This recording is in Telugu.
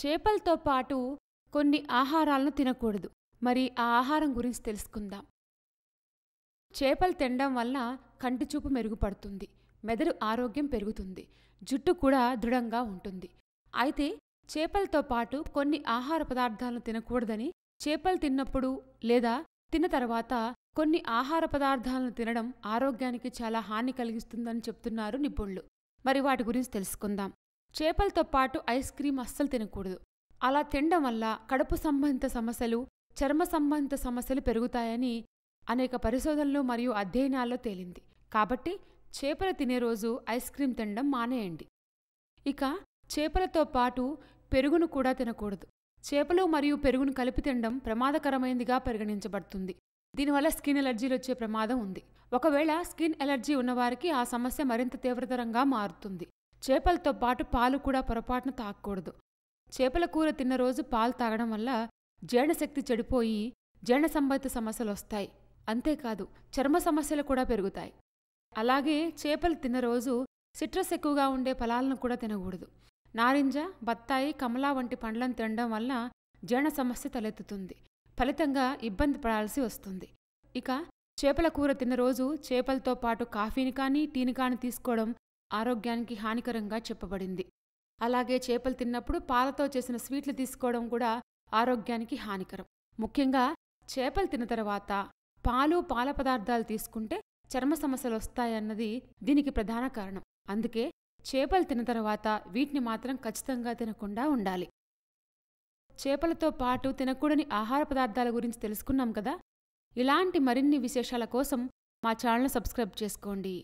చేపలతో పాటు కొన్ని ఆహారాలను తినకూడదు. మరి ఆ ఆహారం గురించి తెలుసుకుందాం. చేపలు తినడం వల్ల కంటి చూపు మెరుగుపడుతుంది, మెదడు ఆరోగ్యం పెరుగుతుంది, జుట్టు కూడా దృఢంగా ఉంటుంది. అయితే చేపలతో పాటు కొన్ని ఆహార పదార్థాలను తినకూడదని, చేపలు తిన్నప్పుడు లేదా తిన్న తర్వాత కొన్ని ఆహార పదార్థాలను తినడం ఆరోగ్యానికి చాలా హాని కలిగిస్తుందని చెప్తున్నారు నిపుణులు. మరి వాటి గురించి తెలుసుకుందాం. చేపలతో పాటు ఐస్ క్రీం అస్సలు తినకూడదు. అలా తినడం వల్ల కడుపు సంబంధిత సమస్యలు, చర్మ సంబంధిత సమస్యలు పెరుగుతాయని అనేక పరిశోధనలు మరియు అధ్యయనాల్లో తేలింది. కాబట్టి చేపలు తినే రోజు ఐస్ క్రీం తినడం మానేయండి. ఇక చేపలతో పాటు పెరుగును కూడా తినకూడదు. చేపలు మరియు పెరుగును కలిపి తినడం ప్రమాదకరమైనదిగా పరిగణించబడుతుంది. దీనివల్ల స్కిన్ ఎలర్జీలు వచ్చే ప్రమాదం ఉంది. ఒకవేళ స్కిన్ ఎలర్జీ ఉన్నవారికి ఆ సమస్య మరింత తీవ్రతరంగా మారుతుంది. చేపలతో పాటు పాలు కూడా పొరపాటున తాగకూడదు. చేపల కూర తిన్న రోజు పాలు తాగడం వల్ల జీర్ణశక్తి చెడిపోయి జీర్ణ సంబంధిత సమస్యలు వస్తాయి. అంతేకాదు చర్మ సమస్యలు కూడా పెరుగుతాయి. అలాగే చేపలు తిన్న రోజు సిట్రస్ ఎక్కువగా ఉండే ఫలాలను కూడా తినకూడదు. నారింజ, బత్తాయి, కమలా వంటి పండ్లను తినడం వల్ల జీర్ణ సమస్య తలెత్తుతుంది. ఫలితంగా ఇబ్బంది పడాల్సి వస్తుంది. ఇక చేపల కూర తిన్న రోజు చేపలతో పాటు కాఫీని కానీ టీని కానీ తీసుకోవడం ఆరోగ్యానికి హానికరంగా చెప్పబడింది. అలాగే చేపలు తిన్నప్పుడు పాలతో చేసిన స్వీట్లు తీసుకోవడం కూడా ఆరోగ్యానికి హానికరం. ముఖ్యంగా చేపలు తిన్న తర్వాత పాలు, పాల పదార్థాలు తీసుకుంటే చర్మ సమస్యలు వస్తాయన్నది దీనికి ప్రధాన కారణం. అందుకే చేపలు తిన్న తర్వాత వీటిని మాత్రం ఖచ్చితంగా తినకుండా ఉండాలి. చేపలతో పాటు తినకూడని ఆహార పదార్థాల గురించి తెలుసుకున్నాం కదా. ఇలాంటి మరిన్ని విశేషాల కోసం మా ఛానల్ను సబ్స్క్రైబ్ చేసుకోండి.